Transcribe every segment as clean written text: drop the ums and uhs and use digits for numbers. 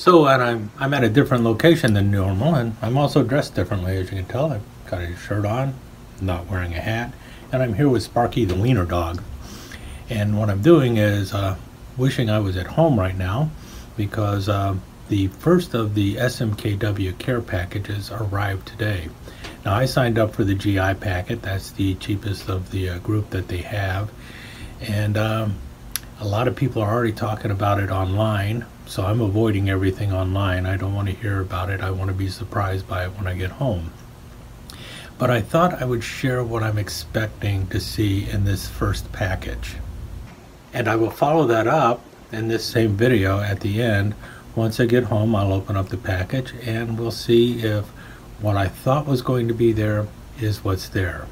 And I'm at a different location than normal, and I'm also dressed differently, as you can tell. I've got a shirt on, not wearing a hat, and I'm here with Sparky the wiener dog. And what I'm doing is wishing I was at home right now, because the first of the SMKW Care Packages arrived today. Now, I signed up for the GI packet. That's the cheapest of the group that they have, and a lot of people are already talking about it online, so I'm avoiding everything online. I don't want to hear about it. I want to be surprised by it when I get home. But I thought I would share what I'm expecting to see in this first package. And I will follow that up in this same video at the end. Once I get home, I'll open up the package and we'll see if what I thought was going to be there is what's there.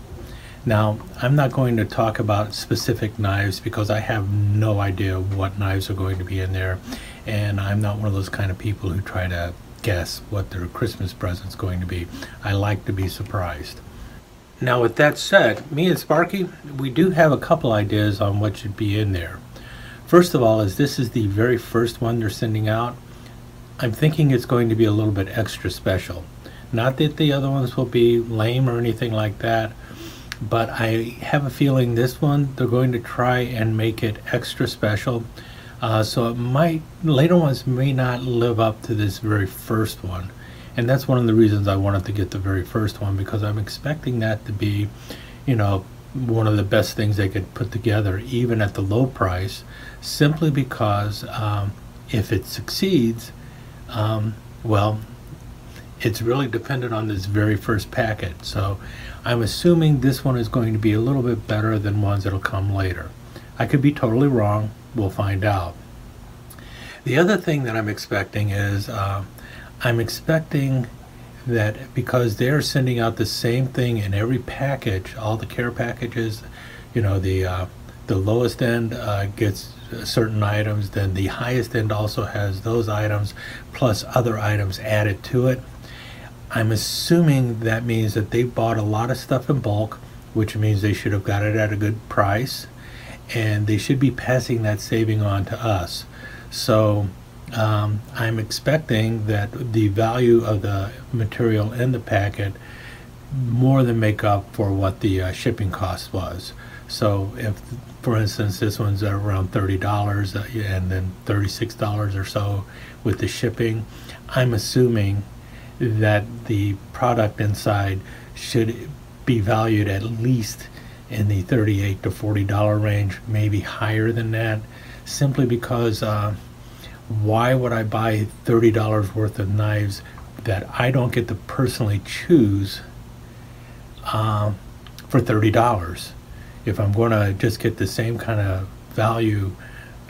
Now, I'm not going to talk about specific knives because I have no idea what knives are going to be in there, and I'm not one of those kind of people who try to guess what their Christmas present's going to be. I like to be surprised. Now, with that said, me and Sparky, we do have a couple ideas on what should be in there. First of all, as this is the very first one they're sending out, I'm thinking it's going to be a little bit extra special. Not that the other ones will be lame or anything like that, but I have a feeling this one they're going to try and make it extra special. So it might, later ones may not live up to this very first one. And that's one of the reasons I wanted to get the very first one, because I'm expecting that to be, one of the best things they could put together, even at the low price, simply because if it succeeds, well, it's really dependent on this very first packet. So I'm assuming this one is going to be a little bit better than ones that'll come later. I could be totally wrong. We'll find out. The other thing that I'm expecting is I'm expecting that because they're sending out the same thing in every package, all the care packages, the lowest end gets certain items, then the highest end also has those items plus other items added to it. I'm assuming that means that they bought a lot of stuff in bulk, which means they should have got it at a good price, and they should be passing that saving on to us. So I'm expecting that the value of the material in the packet more than make up for what the shipping cost was. So if, for instance, this one's around $30 and then $36 or so with the shipping, I'm assuming that the product inside should be valued at least in the $38 to $40 range, maybe higher than that, simply because why would I buy $30 worth of knives that I don't get to personally choose for $30? If I'm going to just get the same kind of value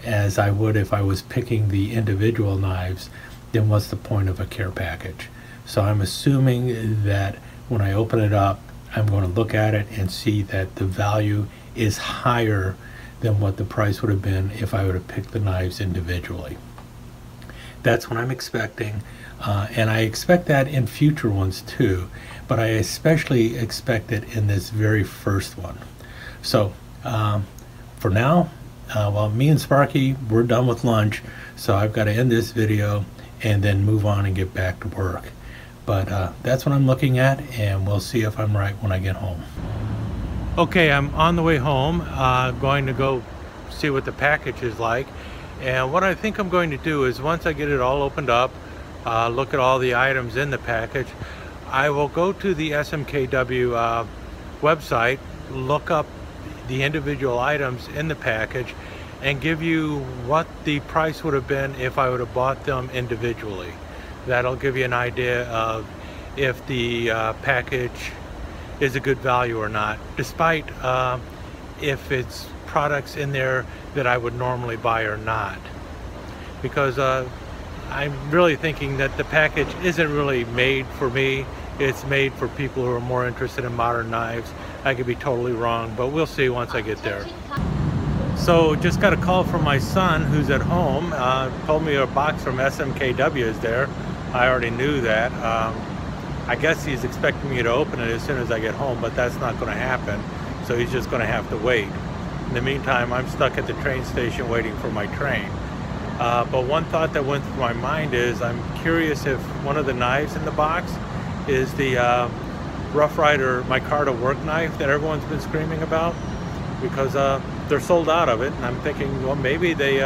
as I would if I was picking the individual knives, then what's the point of a care package? So I'm assuming that when I open it up, I'm going to look at it and see that the value is higher than what the price would have been if I would have picked the knives individually. That's what I'm expecting, and I expect that in future ones too, but I especially expect it in this very first one. So for now, well, me and Sparky, we're done with lunch, so I've got to end this video and then move on and get back to work. But that's what I'm looking at, and we'll see if I'm right when I get home. Okay, I'm on the way home, going to go see what the package is like. And what I think I'm going to do is, once I get it all opened up, look at all the items in the package, I will go to the SMKW website, look up the individual items in the package, and give you what the price would have been if I would have bought them individually. That'll give you an idea of if the package is a good value or not, despite if it's products in there that I would normally buy or not. Because I'm really thinking that the package isn't really made for me. It's made for people who are more interested in modern knives. I could be totally wrong, but we'll see once I get there. So just got a call from my son who's at home. Told me a box from SMKW is there. I already knew that. I guess he's expecting me to open it as soon as I get home, but that's not going to happen. So he's just going to have to wait. In the meantime, I'm stuck at the train station waiting for my train. But one thought that went through my mind is I'm curious if one of the knives in the box is the Rough Rider My Car to Work knife that everyone's been screaming about, because they're sold out of it, and I'm thinking, well, maybe they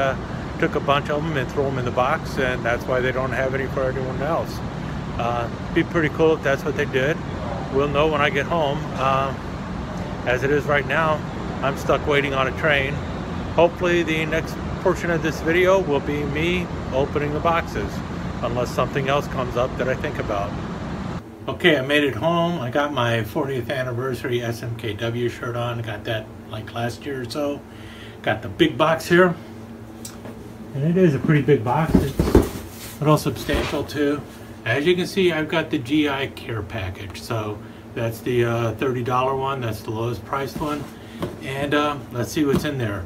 took a bunch of them and threw them in the box, and that's why they don't have any for anyone else. Be pretty cool if that's what they did. We'll know when I get home. As it is right now, I'm stuck waiting on a train. Hopefully the next portion of this video will be me opening the boxes, unless something else comes up that I think about. Okay, I made it home. I got my 40th anniversary SMKW shirt on. I got that like last year or so. Got the big box here. And it is a pretty big box. It's a little substantial too. As you can see, I've got the GI Care Package. So that's the $30 one. That's the lowest priced one. And let's see what's in there.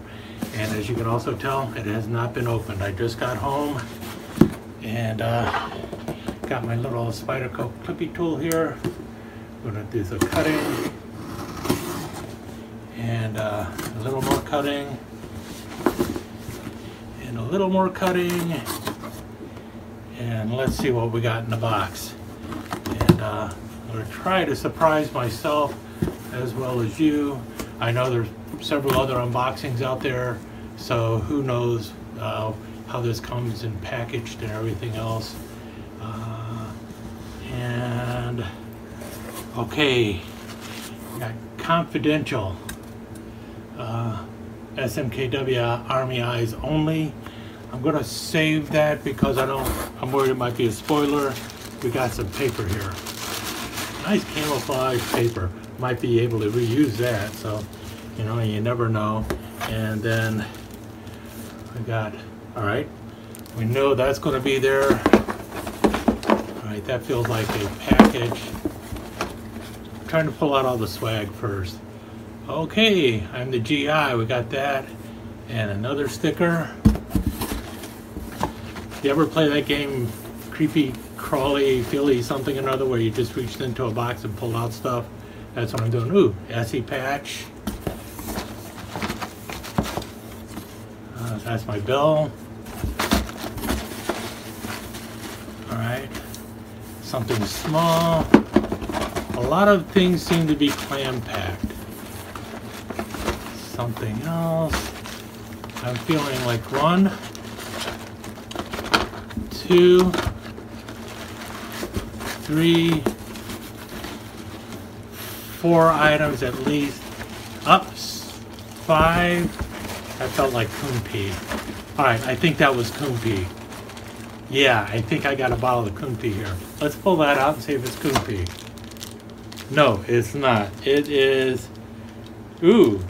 And as you can also tell, it has not been opened. I just got home and got my little Spyderco clippy tool here. I'm gonna do the cutting and a little more cutting and a little more cutting, and let's see what we got in the box. And I'm gonna try to surprise myself as well as you. I know there's several other unboxings out there, so who knows how this comes in packaged and everything else. And okay, got confidential SMKW Army Eyes only. I'm gonna save that because I'm worried it might be a spoiler. We got some paper here, nice camouflage paper. Might be able to reuse that, so you know, you never know. And then we got, all right, we know that's going to be there. All right, that feels like a package. I'm trying to pull out all the swag first. Okay, I'm the GI, we got that. And another sticker. You ever play that game, Creepy Crawly Feely something or another, where you just reached into a box and pulled out stuff? That's what I'm doing. Ooh, SE patch. That's my bill. All right, something small. A lot of things seem to be clam packed. Something else. I'm feeling like 1, 2, 3, 4 items at least. Up 5. That felt like coon pee. All right, I think that was coon pee. Yeah, I think I got a bottle of coon pee here. Let's pull that out and see if it's coon pee. No, it's not. It is, ooh,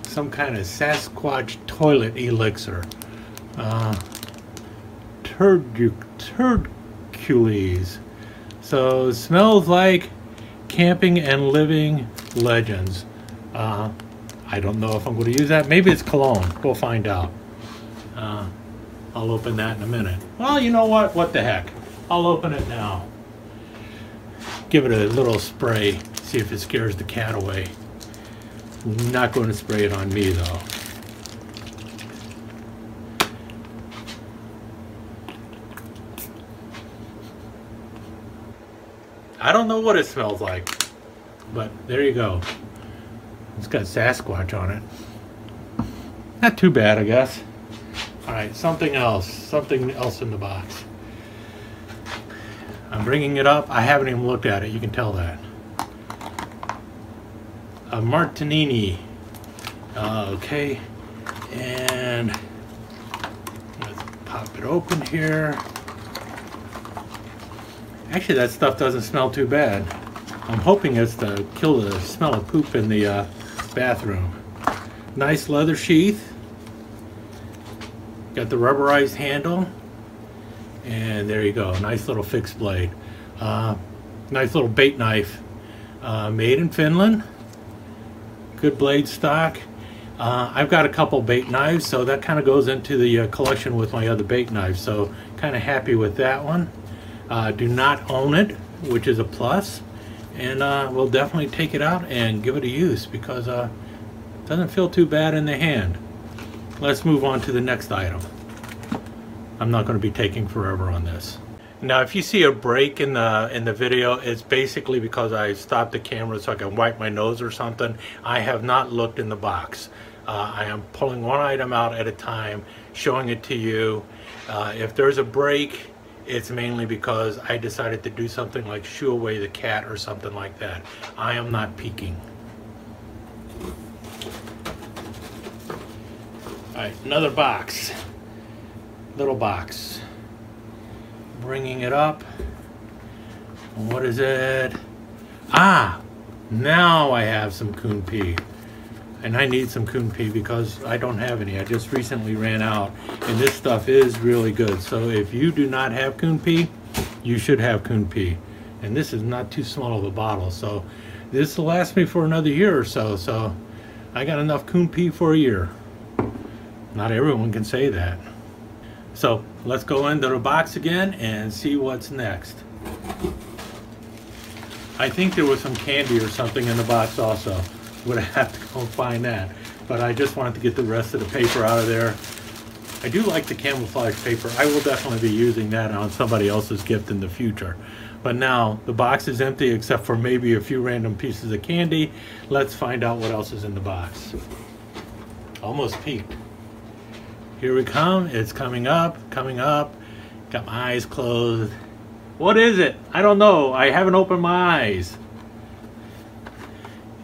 some kind of Sasquatch toilet elixir. Turducules. So it smells like camping and living legends. I don't know if I'm going to use that. Maybe it's cologne. We'll find out. I'll open that in a minute. Well, you know what? What the heck? I'll open it now. Give it a little spray. See if it scares the cat away. Not going to spray it on me, though. I don't know what it smells like, but there you go. It's got Sasquatch on it. Not too bad, I guess. All right, something else in the box. I'm bringing it up. I haven't even looked at it. You can tell that. A Martinini. Okay, and let's pop it open here. Actually, that stuff doesn't smell too bad. I'm hoping it's to kill the smell of poop in the bathroom. Nice leather sheath. Got the rubberized handle. And there you go. Nice little fixed blade. Nice little bait knife. Made in Finland. Good blade stock. I've got a couple bait knives, so that kind of goes into the collection with my other bait knives. So kind of happy with that one. Do not own it, which is a plus. And we'll definitely take it out and give it a use because it doesn't feel too bad in the hand. Let's move on to the next item. I'm not going to be taking forever on this. Now, if you see a break in the video, it's basically because I stopped the camera so I can wipe my nose or something. I have not looked in the box. I am pulling one item out at a time, showing it to you. If there's a break, it's mainly because I decided to do something like shoo away the cat or something like that. I am not peeking. All right, another box. Little box. Bringing it up. What is it? Ah, now I have some coon pea. And I need some coon pea because I don't have any. I just recently ran out, and this stuff is really good. So if you do not have coon pea, you should have coon pea. And this is not too small of a bottle, so this will last me for another year or so. So I got enough coon pea for a year. Not everyone can say that. So let's go into the box again and see what's next. I think there was some candy or something in the box also. Would have to go find that, but I just wanted to get the rest of the paper out of there. I do like the camouflage paper. I will definitely be using that on somebody else's gift in the future. But now the box is empty except for maybe a few random pieces of candy. Let's find out what else is in the box. Almost peeked. Here we come. It's coming up, coming up. Got my eyes closed. What is it? I don't know. I haven't opened my eyes.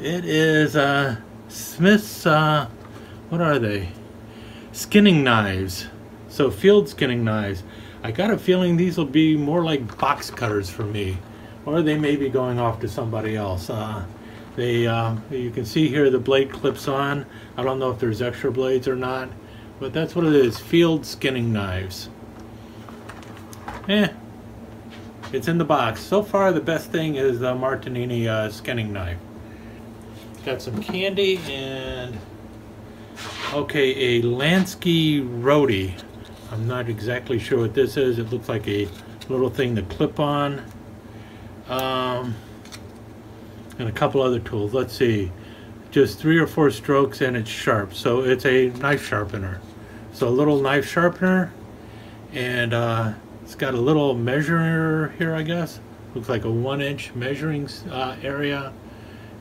It is Smith's, what are they? Skinning knives. So field skinning knives. I got a feeling these will be more like box cutters for me. Or they may be going off to somebody else. You can see here the blade clips on. I don't know if there's extra blades or not. But that's what it is. Field skinning knives. It's in the box. So far the best thing is the Martinini skinning knife. Got some candy and okay, a Lansky Rhodey. I'm not exactly sure what this is. It looks like a little thing to clip on, and a couple other tools. Let's see, just 3 or 4 strokes and it's sharp. So it's a knife sharpener. So a little knife sharpener, and it's got a little measurer here, I guess. Looks like a 1-inch measuring area,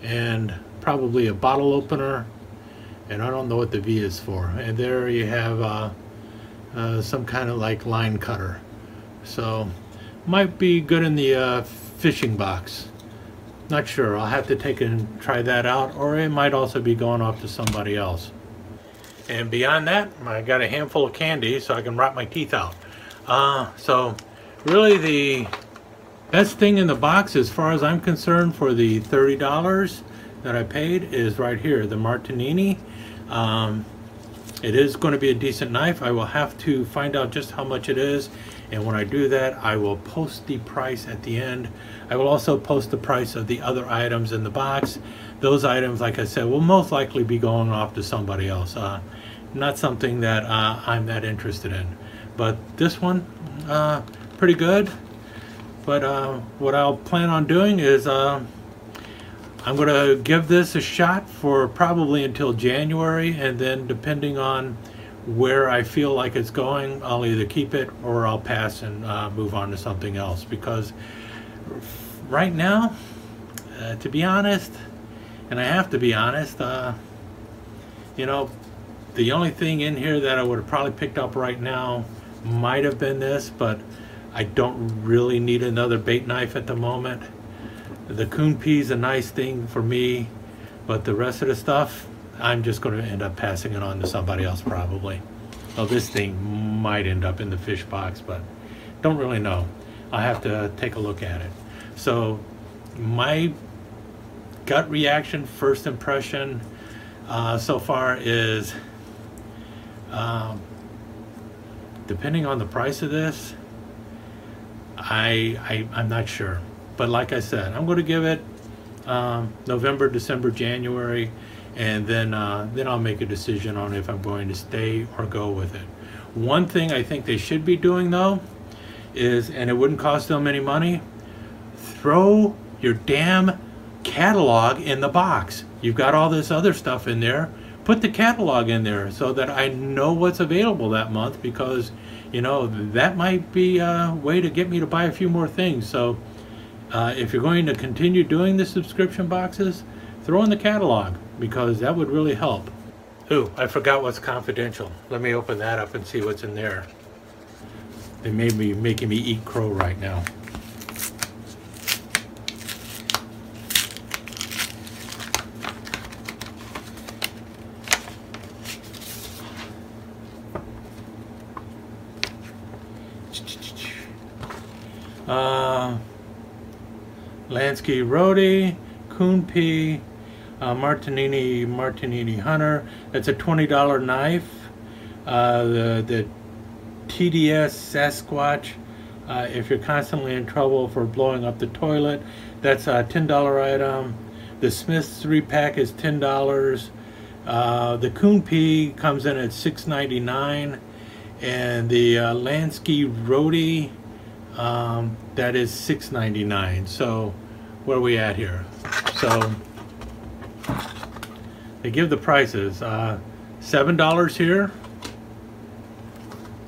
and probably a bottle opener, and I don't know what the V is for. And there you have some kind of like line cutter. So might be good in the fishing box. Not sure. I'll have to take and try that out, or it might also be going off to somebody else. And beyond that, I got a handful of candy so I can rot my teeth out. So really the best thing in the box, as far as I'm concerned, for the $30 that I paid is right here, the Martinini. It is going to be a decent knife. I will have to find out just how much it is, and when I do that, I will post the price at the end. I will also post the price of the other items in the box. Those items, like I said, will most likely be going off to somebody else. Not something that I'm that interested in. But this one, pretty good. But what I'll plan on doing is I'm going to give this a shot for probably until January, and then depending on where I feel like it's going, I'll either keep it or I'll pass and move on to something else. Because right now, to be honest, and I have to be honest, you know, the only thing in here that I would have probably picked up right now might have been this, but I don't really need another bait knife at the moment. The coon pea is a nice thing for me, but the rest of the stuff, I'm just going to end up passing it on to somebody else probably. Well, this thing might end up in the fish box, but don't really know. I'll have to take a look at it. So my gut reaction, first impression so far is, depending on the price of this, I'm not sure. But like I said, I'm going to give it November, December, January, and then I'll make a decision on if I'm going to stay or go with it. One thing I think they should be doing though is, and it wouldn't cost them any money, throw your damn catalog in the box. You've got all this other stuff in there. Put the catalog in there so that I know what's available that month, because that might be a way to get me to buy a few more things. So if you're going to continue doing the subscription boxes, throw in the catalog, because that would really help. Ooh, I forgot what's confidential. Let me open that up and see what's in there. They may be making me eat crow right now. Lansky Rhodey, Coon Pea, Martinini Hunter. That's a $20 knife. The TDS Sasquatch, if you're constantly in trouble for blowing up the toilet, that's a $10 item. The Smith's 3-pack is $10. The Coon Pea comes in at $6.99, and the Lansky Rhodey, that is $6.99. So where are we at here? So they give the prices. $7 here,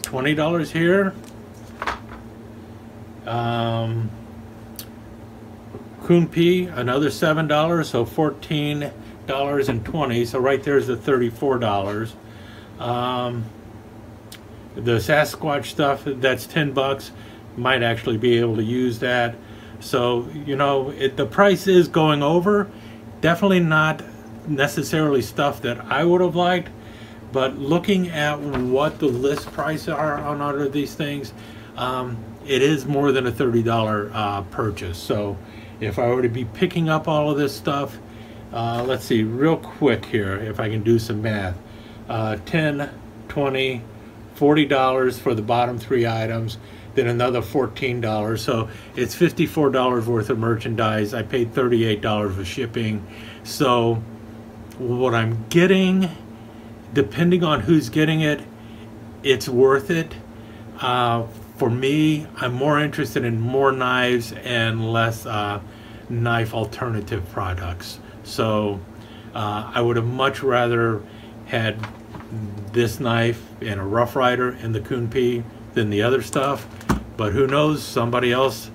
$20 here. Coon Pea, another $7, so $14.20. So right there's the $34. The Sasquatch stuff, that's $10. Might actually be able to use that. So the price is going over. Definitely not necessarily stuff that I would have liked, but looking at what the list prices are on all of these things, it is more than a $30 purchase. So if I were to be picking up all of this stuff, let's see real quick here if I can do some math. $10, $20, $40 for the bottom 3 items, then another $14. So it's $54 worth of merchandise. I paid $38 for shipping. So what I'm getting, depending on who's getting it, it's worth it. For me, I'm more interested in more knives and less knife alternative products. So I would have much rather had this knife and a Rough Rider and the Coon Pea than the other stuff. But who knows, somebody else,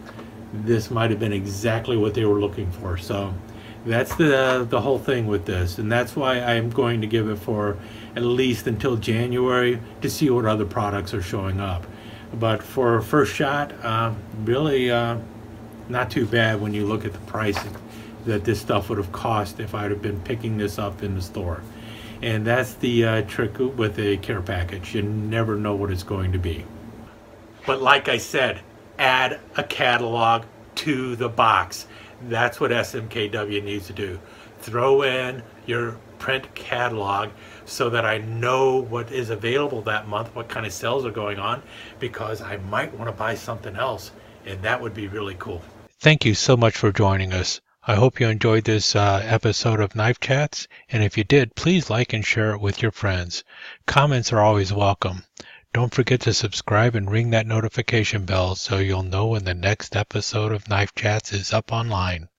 this might have been exactly what they were looking for. So that's the whole thing with this, and that's why I'm going to give it for at least until January to see what other products are showing up. But for a first shot, really not too bad when you look at the price that this stuff would have cost if I'd have been picking this up in the store. And that's the trick with a care package. You never know what it's going to be. But like I said, add a catalog to the box. That's what SMKW needs to do. Throw in your print catalog so that I know what is available that month, what kind of sales are going on, because I might want to buy something else, and that would be really cool. Thank you so much for joining us. I hope you enjoyed this episode of Knife Chats, and if you did, please like and share it with your friends. Comments are always welcome. Don't forget to subscribe and ring that notification bell so you'll know when the next episode of Knife Chats is up online.